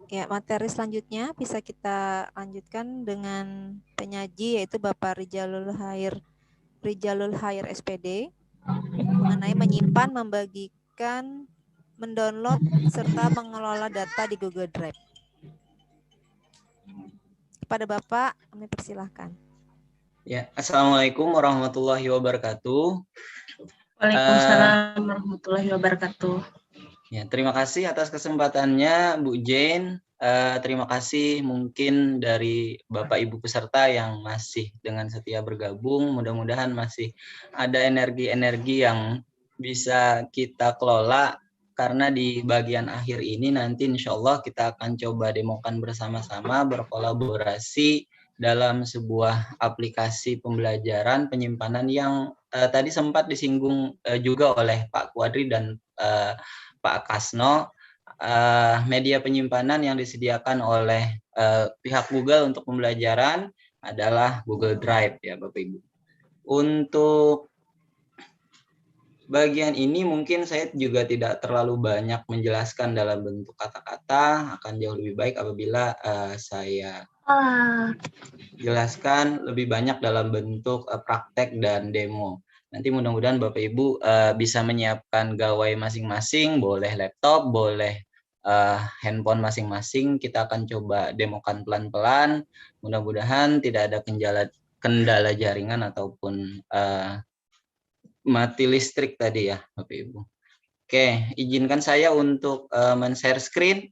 Ya, materi selanjutnya bisa kita lanjutkan dengan penyaji yaitu Bapak Rijalul Khair SPD mengenai menyimpan, membagikan, mendownload serta mengelola data di Google Drive. Kepada Bapak kami persilahkan. Ya, Assalamualaikum warahmatullahi wabarakatuh. Waalaikumsalam warahmatullahi wabarakatuh. Ya, terima kasih atas kesempatannya, Bu Jane. Terima kasih mungkin dari Bapak Ibu peserta yang masih dengan setia bergabung. Mudah-mudahan masih ada energi-energi yang bisa kita kelola, karena di bagian akhir ini nanti insya Allah kita akan coba demokan bersama-sama, berkolaborasi dalam sebuah aplikasi pembelajaran penyimpanan yang tadi sempat disinggung juga oleh Pak Kuadri dan Pak Kasno, media penyimpanan yang disediakan oleh pihak Google untuk pembelajaran adalah Google Drive ya Bapak Ibu. Untuk bagian ini mungkin saya juga tidak terlalu banyak menjelaskan dalam bentuk kata-kata, akan jauh lebih baik apabila saya jelaskan lebih banyak dalam bentuk praktek dan demo. Nanti mudah-mudahan Bapak Ibu bisa menyiapkan gawai masing-masing, boleh laptop, boleh handphone masing-masing. Kita akan coba demokan pelan-pelan. Mudah-mudahan tidak ada kendala jaringan ataupun mati listrik tadi ya Bapak Ibu. Oke, izinkan saya untuk men-share screen.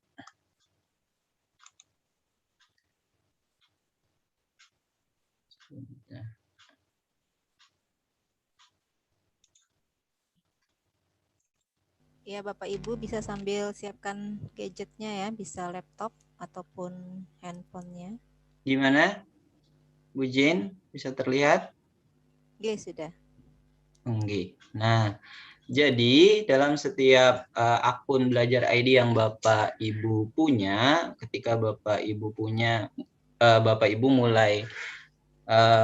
Ya, Bapak Ibu bisa sambil siapkan gadgetnya ya, bisa laptop ataupun handphonenya. Gimana? Bu Jane, bisa terlihat? Oke, sudah. Oke. Nah, jadi dalam setiap akun Belajar ID yang Bapak Ibu punya, ketika Bapak Ibu mulai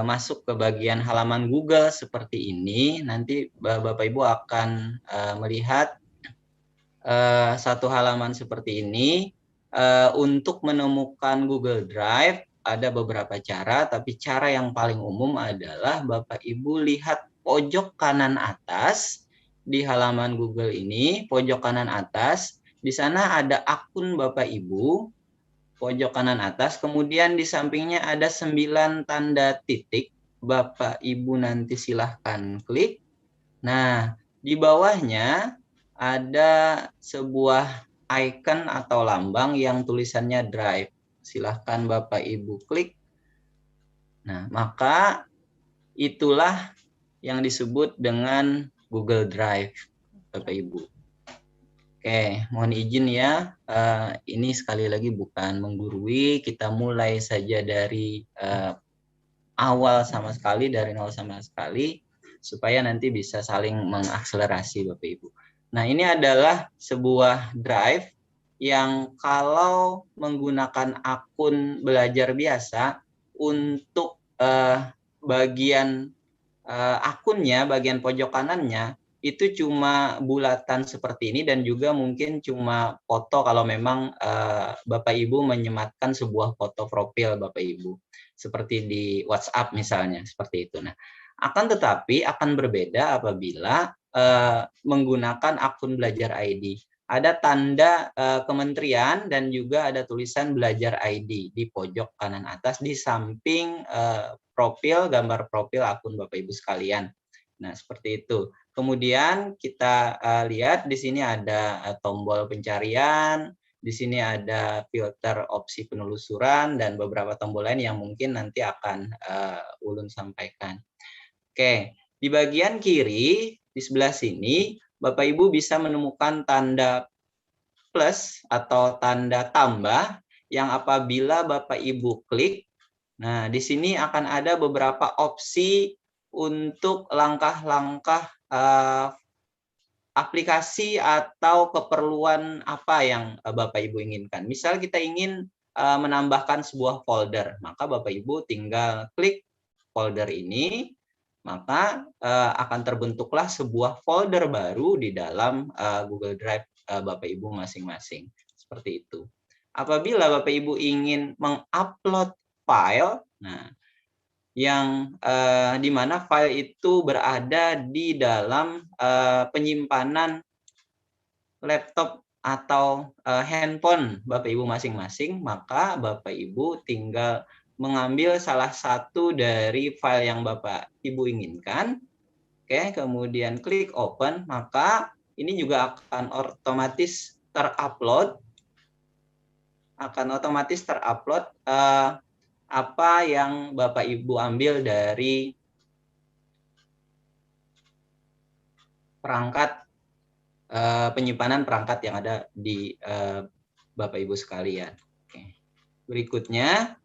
masuk ke bagian halaman Google seperti ini, nanti Bapak Ibu akan melihat satu halaman seperti ini. Untuk menemukan Google Drive ada beberapa cara, tapi cara yang paling umum adalah Bapak Ibu lihat pojok kanan atas di halaman Google ini, pojok kanan atas, di sana ada akun Bapak Ibu, pojok kanan atas, kemudian di sampingnya ada 9 tanda titik, Bapak Ibu nanti silahkan klik. Nah, di bawahnya ada sebuah icon atau lambang yang tulisannya Drive. Silahkan Bapak Ibu klik. Nah, maka itulah yang disebut dengan Google Drive, Bapak Ibu. Oke, mohon izin ya. Ini sekali lagi bukan menggurui. Kita mulai saja dari awal sama sekali, dari nol sama sekali, supaya nanti bisa saling mengakselerasi Bapak Ibu. Nah, ini adalah sebuah drive yang kalau menggunakan akun belajar biasa, untuk bagian akunnya, bagian pojok kanannya, itu cuma bulatan seperti ini, dan juga mungkin cuma foto kalau memang Bapak Ibu menyematkan sebuah foto profil Bapak Ibu. Seperti di WhatsApp misalnya, seperti itu. Nah, akan tetapi akan berbeda apabila menggunakan akun Belajar ID. Ada tanda kementerian dan juga ada tulisan Belajar ID di pojok kanan atas di samping profil, gambar profil akun Bapak Ibu sekalian. Nah, seperti itu. Kemudian kita lihat di sini ada tombol pencarian, di sini ada filter opsi penelusuran, dan beberapa tombol lain yang mungkin nanti akan Ulun sampaikan. Oke, di bagian kiri, di sebelah sini, Bapak Ibu bisa menemukan tanda plus atau tanda tambah yang apabila Bapak Ibu klik, nah di sini akan ada beberapa opsi untuk langkah-langkah aplikasi atau keperluan apa yang Bapak Ibu inginkan. Misal kita ingin menambahkan sebuah folder, maka Bapak Ibu tinggal klik folder ini, maka akan terbentuklah sebuah folder baru di dalam Google Drive Bapak Ibu masing-masing. Seperti itu. Apabila Bapak Ibu ingin mengupload file, nah, yang di mana file itu berada di dalam penyimpanan laptop atau handphone Bapak Ibu masing-masing, maka Bapak Ibu tinggal mengambil salah satu dari file yang Bapak Ibu inginkan, oke, kemudian klik open, maka ini juga akan otomatis terupload, apa yang Bapak Ibu ambil dari perangkat penyimpanan perangkat yang ada di Bapak Ibu sekalian. Oke. Berikutnya,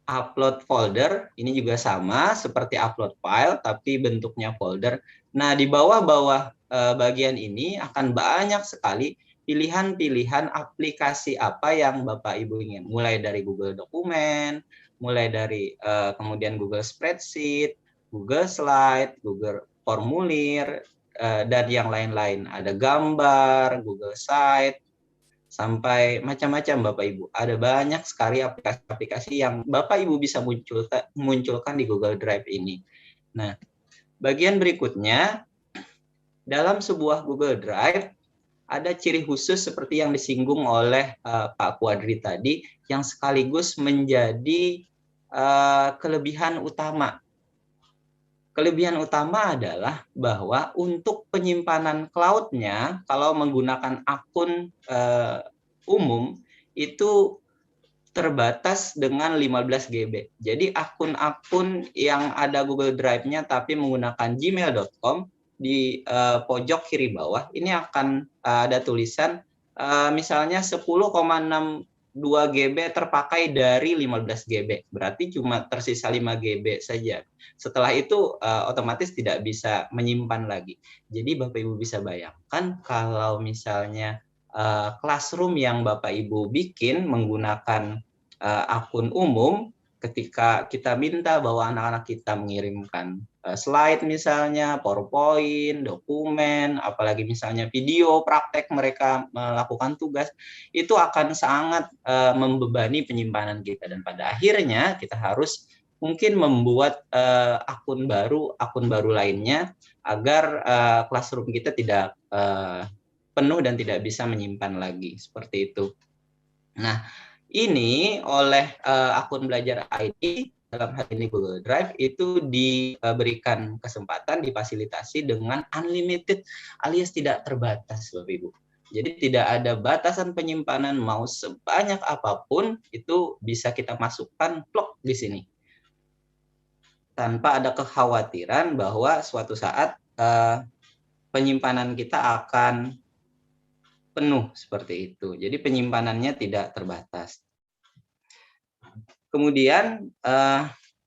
upload folder, ini juga sama seperti upload file, tapi bentuknya folder. Nah, di bawah-bawah bagian ini akan banyak sekali pilihan-pilihan aplikasi apa yang Bapak Ibu ingin. Mulai dari Google Dokumen, mulai dari kemudian Google Spreadsheet, Google Slide, Google Formulir, dan yang lain-lain. Ada gambar, Google Site, sampai macam-macam Bapak Ibu. Ada banyak sekali aplikasi-aplikasi yang Bapak Ibu bisa munculkan di Google Drive ini. Nah, bagian berikutnya, dalam sebuah Google Drive, ada ciri khusus seperti yang disinggung oleh Pak Kuadri tadi, yang sekaligus menjadi kelebihan utama. Kelebihan utama adalah bahwa untuk penyimpanan cloud-nya, kalau menggunakan akun umum, itu terbatas dengan 15 GB. Jadi akun-akun yang ada Google Drive-nya tapi menggunakan gmail.com, di pojok kiri bawah, ini akan ada tulisan misalnya 10,62 GB terpakai dari 15 GB. Berarti cuma tersisa 5 GB saja. Setelah itu otomatis tidak bisa menyimpan lagi. Jadi Bapak Ibu bisa bayangkan kalau misalnya classroom yang Bapak Ibu bikin menggunakan akun umum, ketika kita minta bahwa anak-anak kita mengirimkan slide misalnya, PowerPoint, dokumen, apalagi misalnya video praktek mereka melakukan tugas, itu akan sangat membebani penyimpanan kita. Dan pada akhirnya kita harus mungkin membuat akun baru lainnya agar classroom kita tidak penuh dan tidak bisa menyimpan lagi, seperti itu. Nah, ini oleh akun Belajar ID, dalam hal ini Google Drive, itu diberikan kesempatan, difasilitasi dengan unlimited alias tidak terbatas, Bapak Ibu. Jadi tidak ada batasan penyimpanan, mau sebanyak apapun itu bisa kita masukkan plok di sini. Tanpa ada kekhawatiran bahwa suatu saat penyimpanan kita akan penuh seperti itu. Jadi penyimpanannya tidak terbatas. Kemudian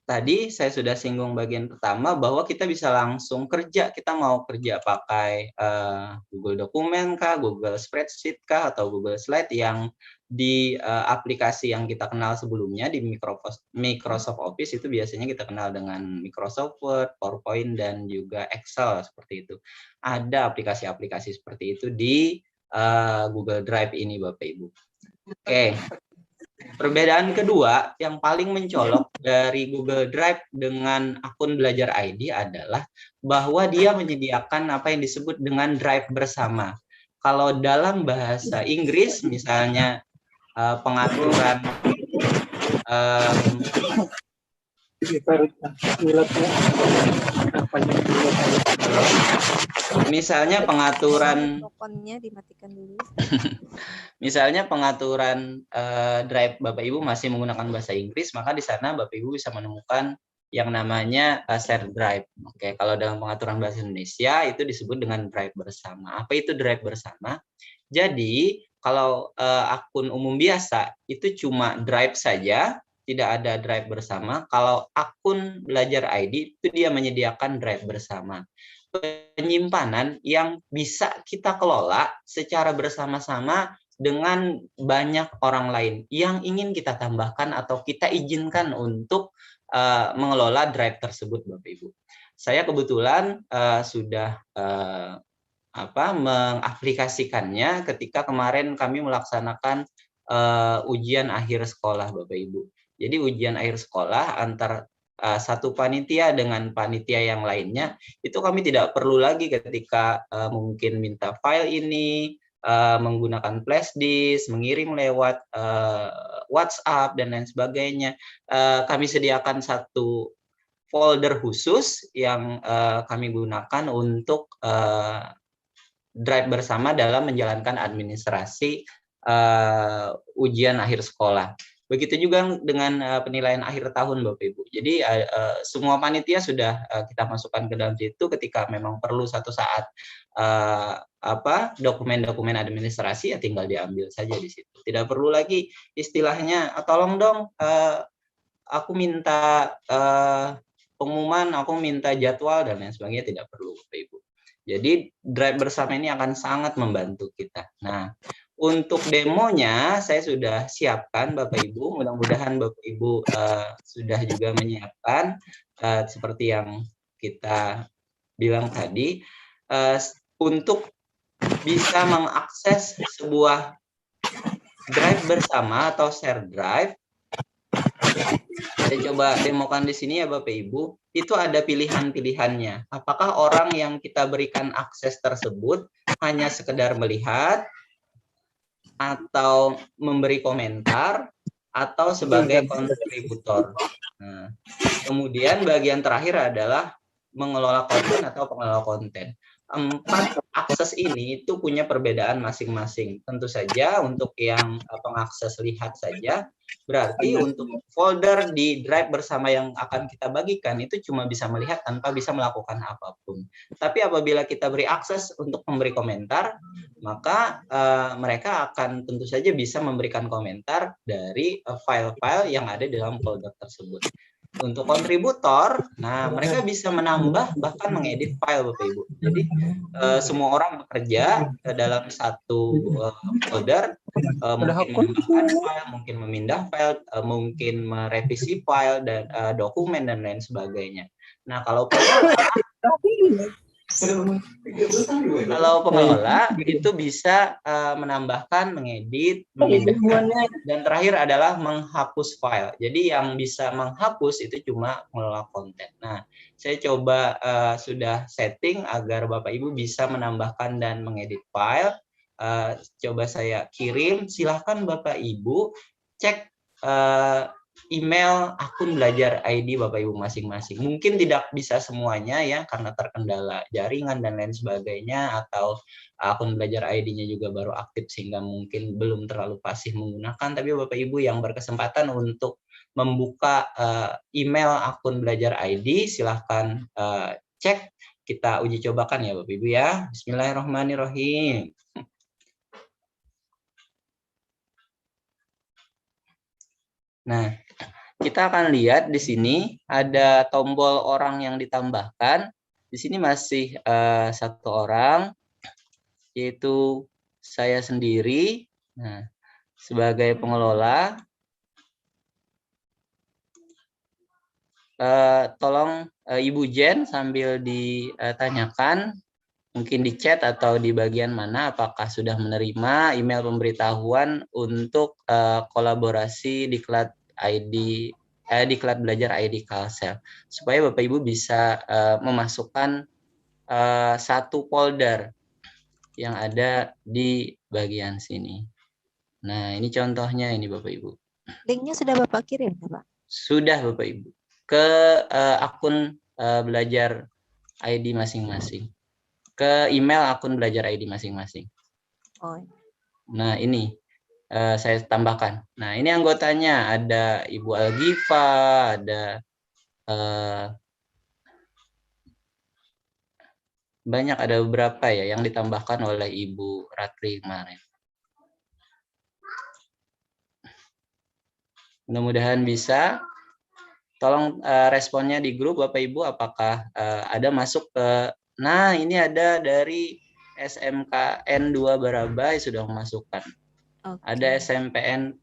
tadi saya sudah singgung bagian pertama bahwa kita bisa langsung kerja. Kita mau kerja pakai Google Dokumen kah, Google Spreadsheet kah, atau Google Slide yang di aplikasi yang kita kenal sebelumnya di Microsoft Office, itu biasanya kita kenal dengan Microsoft Word, PowerPoint, dan juga Excel seperti itu. Ada aplikasi-aplikasi seperti itu di Google Drive ini, Bapak Ibu. Oke. Perbedaan kedua yang paling mencolok dari Google Drive dengan akun Belajar ID adalah bahwa dia menyediakan apa yang disebut dengan drive bersama. Kalau dalam bahasa Inggris misalnya pengaturan misalnya pengaturan dimatikan dulu. Misalnya pengaturan drive Bapak Ibu masih menggunakan bahasa Inggris, maka di sana Bapak Ibu bisa menemukan yang namanya share drive. Oke, kalau dalam pengaturan bahasa Indonesia itu disebut dengan drive bersama. Apa itu drive bersama? Jadi kalau akun umum biasa itu cuma drive saja, tidak ada drive bersama. Kalau akun Belajar ID itu dia menyediakan drive bersama. Penyimpanan yang bisa kita kelola secara bersama-sama dengan banyak orang lain yang ingin kita tambahkan atau kita izinkan untuk mengelola drive tersebut, Bapak Ibu. saya kebetulan sudah mengaplikasikannya ketika kemarin kami melaksanakan ujian akhir sekolah, Bapak Ibu. Jadi ujian akhir sekolah antar satu panitia dengan panitia yang lainnya, itu kami tidak perlu lagi ketika mungkin minta file ini, menggunakan flash disk, mengirim lewat WhatsApp dan lain sebagainya. Kami sediakan satu folder khusus yang kami gunakan untuk drive bersama dalam menjalankan administrasi ujian akhir sekolah. Begitu juga dengan penilaian akhir tahun, Bapak Ibu. Jadi semua panitia sudah kita masukkan ke dalam situ ketika memang perlu satu saat dokumen-dokumen administrasi, ya tinggal diambil saja di situ. Tidak perlu lagi istilahnya tolong dong aku minta pengumuman, aku minta jadwal dan lain sebagainya, tidak perlu, Bapak Ibu. Jadi drive bersama ini akan sangat membantu kita. Nah, untuk demonya saya sudah siapkan, Bapak Ibu. Mudah-mudahan Bapak Ibu sudah juga menyiapkan seperti yang kita bilang tadi, untuk bisa mengakses sebuah drive bersama atau share drive. Saya coba demokan di sini ya Bapak Ibu, itu ada pilihan-pilihannya. Apakah orang yang kita berikan akses tersebut hanya sekedar melihat, atau memberi komentar, atau sebagai kontributor. Nah, kemudian bagian terakhir adalah mengelola konten atau pengelola konten. 4 akses ini itu punya perbedaan masing-masing. Tentu saja untuk yang pengakses lihat saja, berarti untuk folder di drive bersama yang akan kita bagikan itu cuma bisa melihat tanpa bisa melakukan apapun. Tapi apabila kita beri akses untuk memberi komentar, maka mereka akan tentu saja bisa memberikan komentar dari file-file yang ada dalam folder tersebut. Untuk kontributor, nah mereka bisa menambah bahkan mengedit file, Bapak Ibu. Jadi semua orang bekerja dalam satu folder, mungkin menambahkan file, mungkin memindah file, mungkin merevisi file dan dokumen dan lain sebagainya. Nah, kalau pengelola itu bisa menambahkan, mengedit, memindahkan, dan terakhir adalah menghapus file. Jadi yang bisa menghapus itu cuma pengelola konten. Nah, saya coba sudah setting agar Bapak Ibu bisa menambahkan dan mengedit file. Coba saya kirim. Silahkan Bapak Ibu cek email akun belajar ID Bapak Ibu masing-masing. Mungkin tidak bisa semuanya ya karena terkendala jaringan dan lain sebagainya, atau akun belajar ID-nya juga baru aktif sehingga mungkin belum terlalu fasih menggunakan. Tapi Bapak Ibu yang berkesempatan untuk membuka email akun belajar ID, silahkan cek. Kita uji cobakan ya Bapak Ibu ya. Bismillahirrahmanirrahim. Nah, kita akan lihat di sini ada tombol orang yang ditambahkan. Di sini masih satu orang, yaitu saya sendiri. Nah, sebagai pengelola, tolong Ibu Jen sambil ditanyakan, mungkin di chat atau di bagian mana, apakah sudah menerima email pemberitahuan untuk kolaborasi Diklat ID, Diklat Belajar ID Kalsel, supaya Bapak Ibu bisa memasukkan satu folder yang ada di bagian sini. Nah, ini contohnya ini Bapak Ibu. Linknya sudah Bapak kirim, Pak? Sudah Bapak Ibu. Ke akun belajar ID masing-masing. Ke email akun belajar ID masing-masing. Oh. Nah, ini saya tambahkan. Nah, ini anggotanya ada Ibu Algifa, ada banyak, ada beberapa ya yang ditambahkan oleh Ibu Ratri kemarin. Mudah-mudahan bisa. Tolong responnya di grup Bapak Ibu, apakah ada masuk ke, nah ini ada dari SMKN 2 Barabai sudah memasukkan. Okay. Ada SMPN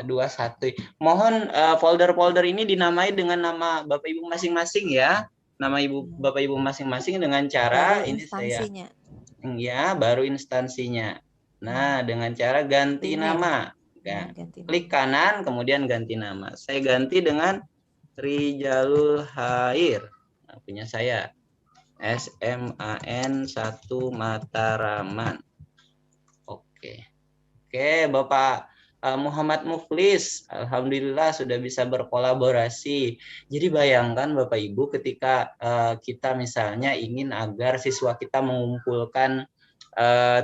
21. Mohon folder-folder ini dinamai dengan nama Bapak Ibu masing-masing ya. nama Bapak Ibu masing-masing dengan cara baru ini saya instansinya. ya, baru instansinya. Nah, dengan cara ganti Rename. nama. Ya, Ya, ganti klik nama. kanan kemudian ganti nama. Saya ganti dengan Rijalul Khair. Nah, punya saya SMAN 1 Mataraman. Oke. Oke, Bapak Muhammad Muflis, alhamdulillah sudah bisa berkolaborasi. Jadi bayangkan Bapak Ibu ketika kita misalnya ingin agar siswa kita mengumpulkan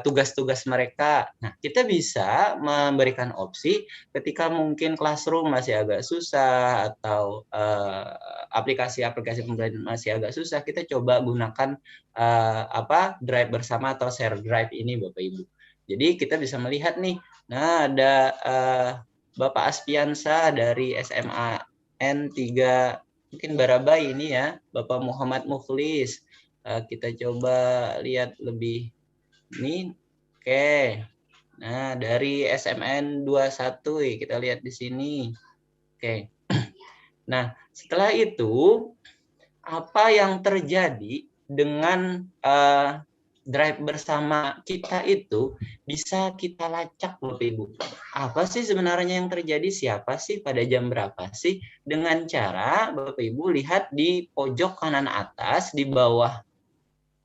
tugas-tugas mereka. Nah, kita bisa memberikan opsi ketika mungkin classroom masih agak susah atau aplikasi-aplikasi pembelajaran masih agak susah, kita coba gunakan drive bersama atau share drive ini Bapak Ibu. Jadi kita bisa melihat nih, nah ada Bapak Aspiansa dari SMAN 3 mungkin Barabai ini ya, Bapak Muhammad Muflis. Kita coba lihat lebih ini. Oke. Nah, dari SMN 21 kita lihat di sini. Oke. Nah, setelah itu apa yang terjadi dengan drive bersama kita itu bisa kita lacak Bapak Ibu. Apa sih sebenarnya yang terjadi? Siapa sih pada jam berapa sih? Dengan cara Bapak Ibu lihat di pojok kanan atas di bawah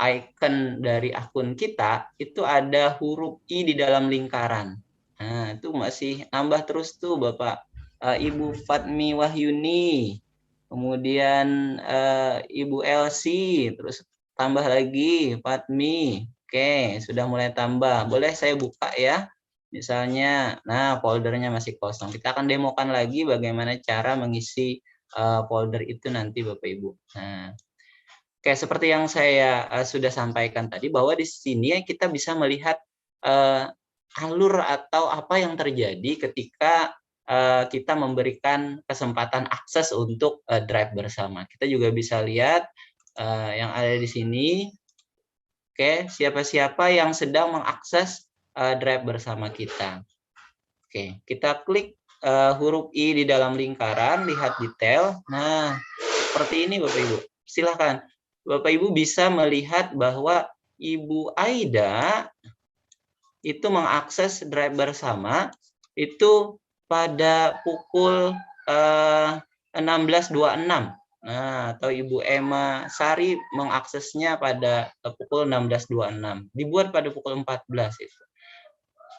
icon dari akun kita itu ada huruf I di dalam lingkaran. Nah, itu masih nambah terus tuh Bapak. Ibu Fatmi Wahyuni, kemudian Ibu Elsie, terus tambah lagi Fatmi. Oke, sudah mulai tambah. Boleh saya buka ya? Misalnya, nah foldernya masih kosong. Kita akan demokan lagi bagaimana cara mengisi folder itu nanti Bapak Ibu. Nah, oke, seperti yang saya sudah sampaikan tadi bahwa di sini kita bisa melihat alur atau apa yang terjadi ketika kita memberikan kesempatan akses untuk drive bersama. Kita juga bisa lihat yang ada di sini. Oke, siapa-siapa yang sedang mengakses drive bersama kita. Oke, kita klik huruf I di dalam lingkaran, lihat detail. Nah, seperti ini Bapak Ibu. Silakan. Bapak Ibu bisa melihat bahwa Ibu Aida itu mengakses drive bersama itu pada pukul 16.26. Nah, atau Ibu Emma Sari mengaksesnya pada pukul 16.26. Dibuat pada pukul 14 itu.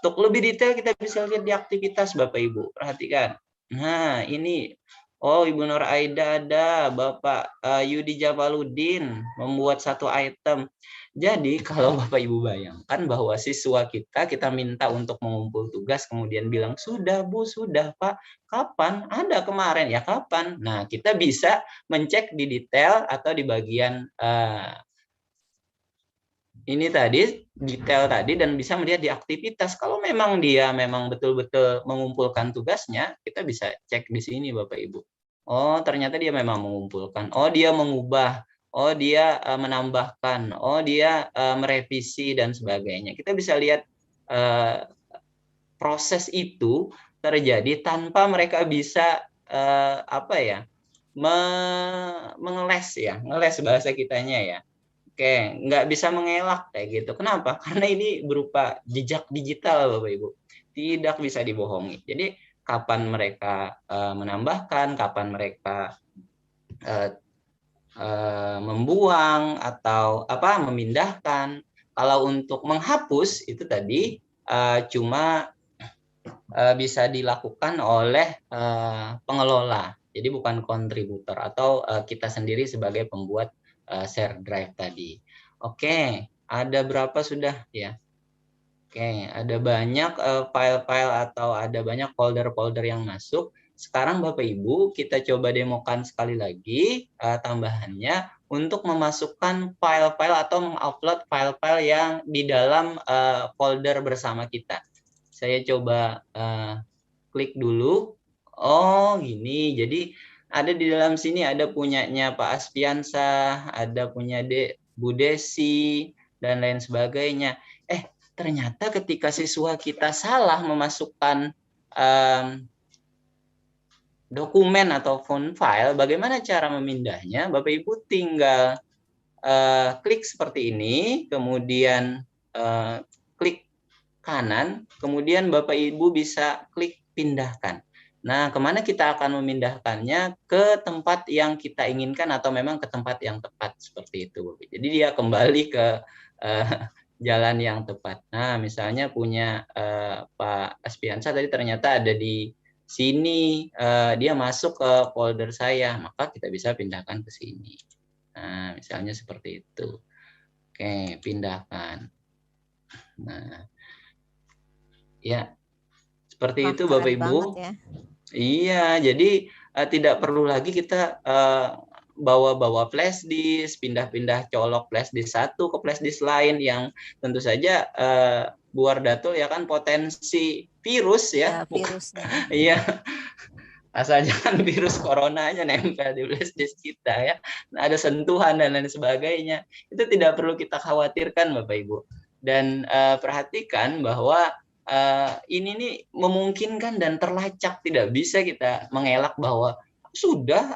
Untuk lebih detail kita bisa lihat di aktivitas Bapak Ibu. Perhatikan. Nah, ini Ibu Nur Aida ada, Bapak Yudi Jabaluddin membuat satu item. Jadi kalau Bapak Ibu bayangkan bahwa siswa kita minta untuk mengumpul tugas, kemudian bilang, sudah Bu, sudah Pak, kapan? Ada kemarin, ya kapan? Nah, kita bisa mencek di detail atau di bagian ini tadi, detail tadi, dan bisa melihat di aktivitas. Kalau memang dia memang betul-betul mengumpulkan tugasnya, kita bisa cek di sini Bapak Ibu. Oh, ternyata dia memang mengumpulkan. Oh, dia mengubah. Oh, dia menambahkan. Oh, dia merevisi dan sebagainya. Kita bisa lihat proses itu terjadi tanpa mereka bisa mengeles ya, ngeles bahasa kitanya ya. Oke, nggak bisa mengelak kayak gitu. Kenapa? Karena ini berupa jejak digital, Bapak Ibu. Tidak bisa dibohongi. Jadi, kapan mereka menambahkan, kapan mereka membuang atau memindahkan. Kalau untuk menghapus itu tadi cuma bisa dilakukan oleh pengelola. Jadi bukan kontributor atau kita sendiri sebagai pembuat share drive tadi. Oke, ada berapa sudah ya? Oke, ada banyak file-file atau ada banyak folder-folder yang masuk. Sekarang Bapak Ibu, kita coba demokan sekali lagi tambahannya untuk memasukkan file-file atau mengupload file-file yang di dalam folder bersama kita. Saya coba klik dulu. Oh, gini. Jadi ada di dalam sini ada punyanya Pak Aspiansa, ada punya Bu Desi, dan lain sebagainya. Ternyata ketika siswa kita salah memasukkan dokumen atau file, bagaimana cara memindahnya? Bapak Ibu tinggal klik seperti ini, kemudian klik kanan, kemudian Bapak Ibu bisa klik pindahkan. Nah, kemana kita akan memindahkannya? Ke tempat yang kita inginkan atau memang ke tempat yang tepat, seperti itu. Jadi dia kembali ke jalan yang tepat. Nah, misalnya punya Pak Aspiansa tadi ternyata ada di sini, dia masuk ke folder saya, maka kita bisa pindahkan ke sini. Nah, misalnya seperti itu. Oke, pindahkan. Nah, ya, seperti itu Bapak Ibu. Ya. Iya, jadi tidak perlu lagi kita bawa-bawa flash disk, pindah-pindah colok flash disk satu ke flash disk lain yang tentu saja Bu Wardatul ya kan potensi virus ya. Virusnya. Iya. Asal jangan virus coronanya nempel di flash disk kita ya. Nah, ada sentuhan dan lain sebagainya. Itu tidak perlu kita khawatirkan Bapak Ibu. Dan perhatikan bahwa ini nih memungkinkan dan terlacak, tidak bisa kita mengelak bahwa sudah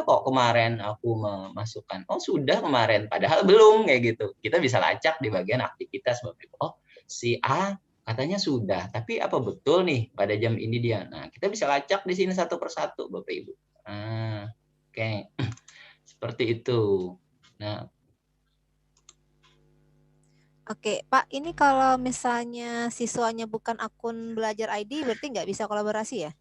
kok kemarin aku memasukkan. Oh, sudah kemarin, padahal belum kayak gitu. Kita bisa lacak di bagian aktivitas Bapak Ibu. Oh, si A katanya sudah, tapi apa betul nih pada jam ini dia? Nah, kita bisa lacak di sini satu persatu, Bapak Ibu. Oke. Seperti itu. Nah, oke, Pak, ini kalau misalnya siswanya bukan akun belajar ID, berarti nggak bisa kolaborasi ya?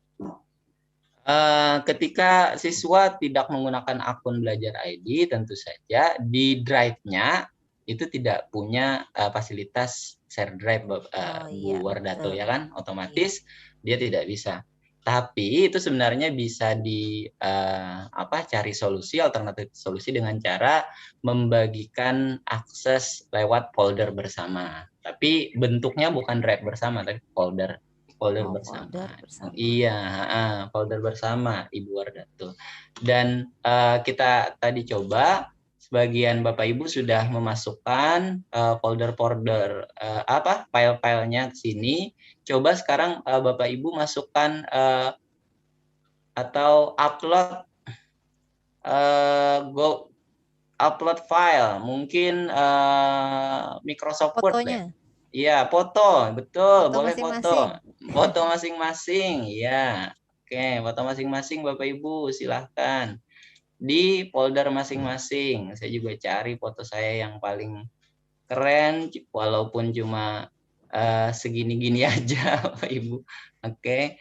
Ketika siswa tidak menggunakan akun belajar ID, tentu saja di drive-nya itu tidak punya fasilitas share drive Bu Wardatul ya kan, otomatis dia tidak bisa. Tapi itu sebenarnya bisa cari solusi, alternatif solusi dengan cara membagikan akses lewat folder bersama. Tapi bentuknya bukan drive bersama, tapi folder bersama. Iya, folder bersama Ibu Wardatul. Dan kita tadi coba sebagian Bapak Ibu sudah memasukkan folder-folder file-filenya ke sini. Coba sekarang Bapak Ibu masukkan atau upload file, mungkin Microsoft Word ya. Iya, foto, betul, boleh foto masing-masing. Iya. Oke, foto masing-masing Bapak Ibu, silahkan di folder masing-masing. Saya juga cari foto saya yang paling keren, walaupun cuma segini-gini aja, Bapak Ibu. Oke,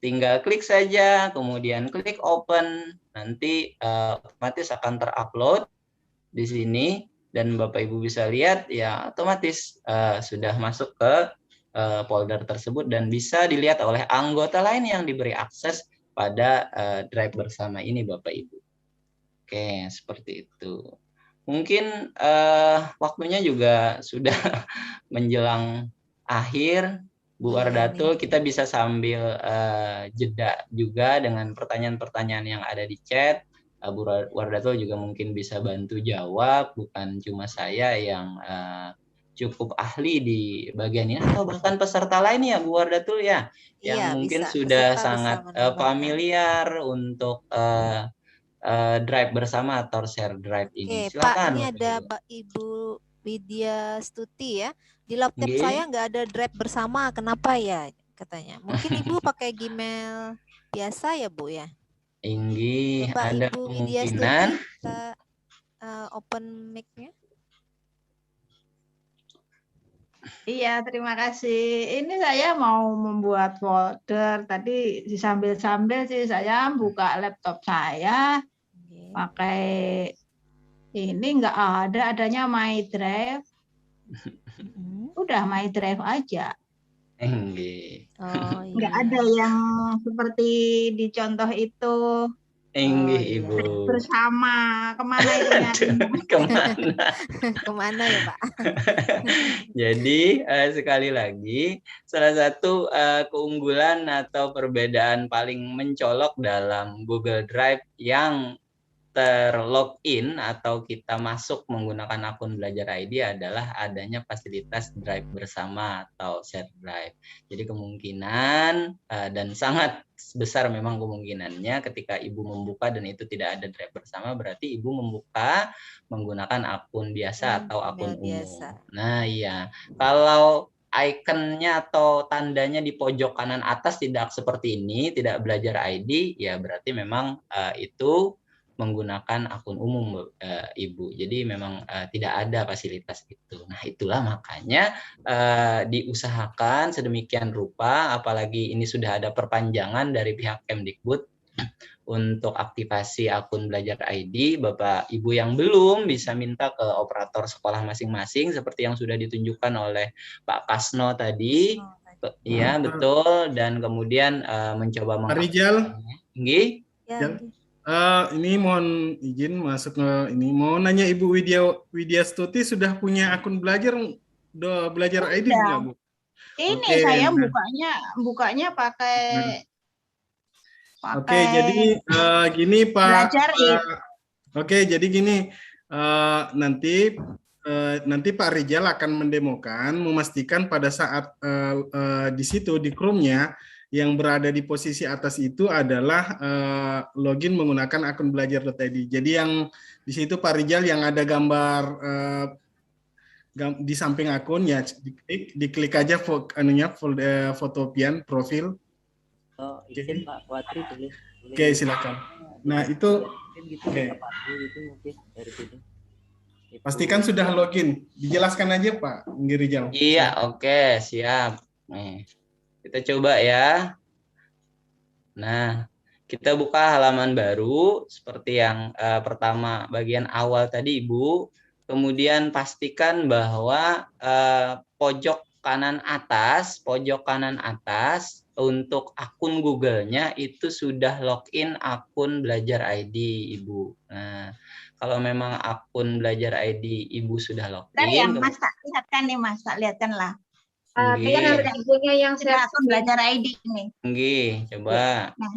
tinggal klik saja, kemudian klik open, nanti otomatis akan terupload di sini dan Bapak Ibu bisa lihat ya otomatis sudah masuk ke folder tersebut dan bisa dilihat oleh anggota lain yang diberi akses pada drive bersama ini Bapak Ibu. Oke, seperti itu. Mungkin waktunya juga sudah menjelang akhir, Bu Wardatul, kita bisa sambil jeda juga dengan pertanyaan-pertanyaan yang ada di chat. Bu Wardatul juga mungkin bisa bantu jawab, bukan cuma saya yang cukup ahli di bagian ini atau bahkan peserta lain ya Bu Wardatul ya, yang mungkin sudah sangat familiar untuk drive bersama atau share drive ini. Silakan. Pak, ini ada Ibu Widya Stuti ya. Di laptop saya nggak ada drive bersama, kenapa ya katanya? Mungkin Ibu pakai Gmail biasa ya Bu ya? Inggih, ada Ibu kemungkinan. Widya Stuti, kita open mic-nya. Iya, terima kasih. Ini saya mau membuat folder. Tadi sambil-sambil sih saya buka laptop saya. Pakai ini nggak adanya My Drive. Udah My Drive aja. Nggak ada yang seperti di contoh itu. Ibu. Bersama. Kemana itu? Kemana ya Pak? Jadi sekali lagi salah satu keunggulan atau perbedaan paling mencolok dalam Google Drive yang terlogin atau kita masuk menggunakan akun Belajar ID adalah adanya fasilitas drive bersama atau share drive. Jadi kemungkinan dan sangat besar memang kemungkinannya ketika Ibu membuka dan itu tidak ada drive bersama, berarti Ibu membuka menggunakan akun biasa atau akun umum. Nah iya, kalau ikonnya atau tandanya di pojok kanan atas tidak seperti ini, tidak Belajar ID, ya berarti memang itu menggunakan akun umum Ibu. Jadi memang tidak ada fasilitas itu. Nah itulah makanya diusahakan sedemikian rupa, apalagi ini sudah ada perpanjangan dari pihak Kemdikbud untuk aktivasi akun Belajar ID, Bapak Ibu yang belum bisa minta ke operator sekolah masing-masing seperti yang sudah ditunjukkan oleh Pak Kasno tadi. Iya, betul, dan kemudian mencoba Pak Rijal. Nggih. Ya, Ini mohon izin masuk ke ini. Mau nanya Ibu Widya Stuti sudah punya akun Belajar ID enggak, Bu? Ini saya bukanya pakai Oke, jadi gini Pak. Belajar Oke, jadi gini nanti Pak Rijal akan mendemokan, memastikan pada saat di situ di Chrome-nya yang berada di posisi atas itu adalah login menggunakan akun belajar.id. Jadi yang di situ Pak Rijal yang ada gambar di samping akun ya diklik aja fotopian profil. Oh, izin Pak Watri boleh. Oke, silakan. Nah, itu oke. Pastikan sudah login. Dijelaskan aja Pak Rijal. Iya, oke, siap. Nih, kita coba ya. Nah, kita buka halaman baru seperti yang pertama bagian awal tadi Ibu. Kemudian pastikan bahwa pojok kanan atas untuk akun Google-nya itu sudah login akun Belajar ID Ibu. Nah, kalau memang akun Belajar ID Ibu sudah login. Bentar ya Mas, tak lihatkan nih Mas, tak lihatkan lah. Kan ada ibunya yang sudah akun Belajar ID ini. Nggih, coba. Nah,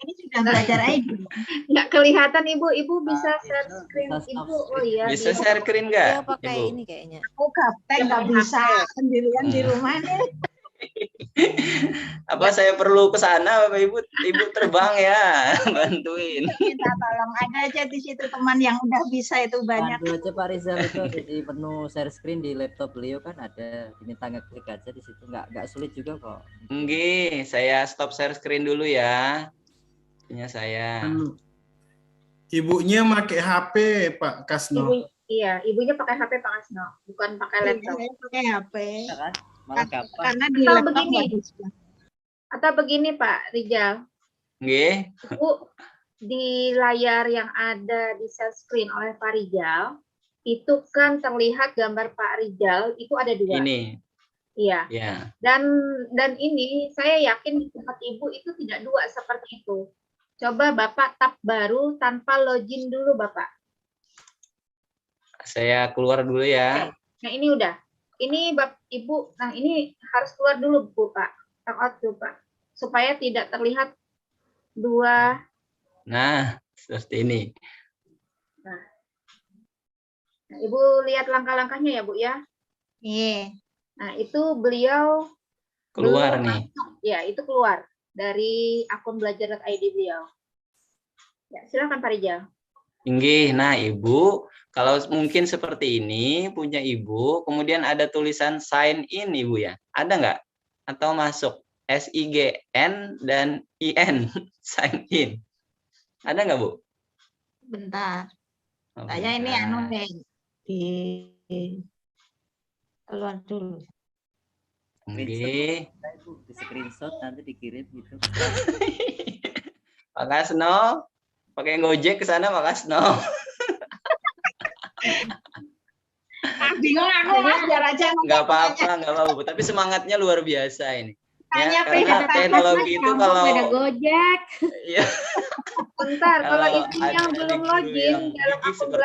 ini sudah Belajar ID. Nggak kelihatan Ibu bisa share screen Ibu. Oh iya. Bisa share screen nggak? Dia pakai Ibu? ini kayaknya. Aku gaptek nggak bisa sendirian di rumah nih. Apa saya perlu ke sana Bapak Ibu? Ibu terbang ya, bantuin. Minta tolong, ada aja di situ teman yang udah bisa itu banyak. Bantu aja Pak Rizal itu ada di menu share screen di laptop beliau kan ada, diminta ngeklik aja di situ, nggak sulit juga kok. Nggih, saya stop share screen dulu ya. Punya saya. Ibunya pakai HP Pak Kasno. Ibunya pakai HP Pak Kasno, bukan pakai laptop. Saya pakai HP. Malah gampang. Karena di laptop Atau begini Pak Rijal. Nggih. Ibu di layar yang ada di share screen oleh Pak Rijal itu kan terlihat gambar Pak Rijal itu ada 2. Ini. Iya. Ya. Dan ini saya yakin di tempat Ibu itu tidak 2 seperti itu. Coba Bapak tab baru tanpa login dulu Bapak. Saya keluar dulu ya. Nah ini udah. Ini Ibu, nah ini harus keluar dulu Bu Pak. Out dulu Pak. Supaya tidak terlihat 2. Nah, seperti ini. Nah, Ibu lihat langkah-langkahnya ya Bu ya. Iya. Nah itu beliau Keluar nih. Ya itu keluar dari akun belajar.id beliau. Ya silakan Pak Rijal. Nggih, nah Ibu, kalau mungkin seperti ini punya Ibu, kemudian ada tulisan sign in Ibu ya, ada nggak? Atau masuk SIGN dan IN, sign in, ada nggak Bu? Bentar. Oh, Saya ini bentar. anu nih di keluar dulu. Nggih. Di screenshot nanti dikirim gitu. Pak Kasno, pakai Gojek ke sana Pak Kasno. Bingung aku Mas, biar aja. Nggak apa-apa, Bu. Tapi semangatnya luar biasa ini. Tanya Karena teknologi itu kalau ada Gojek. Iya. Bentar, kalau Kalau itu yang ada belum guru login yang dalam gigi akun seperti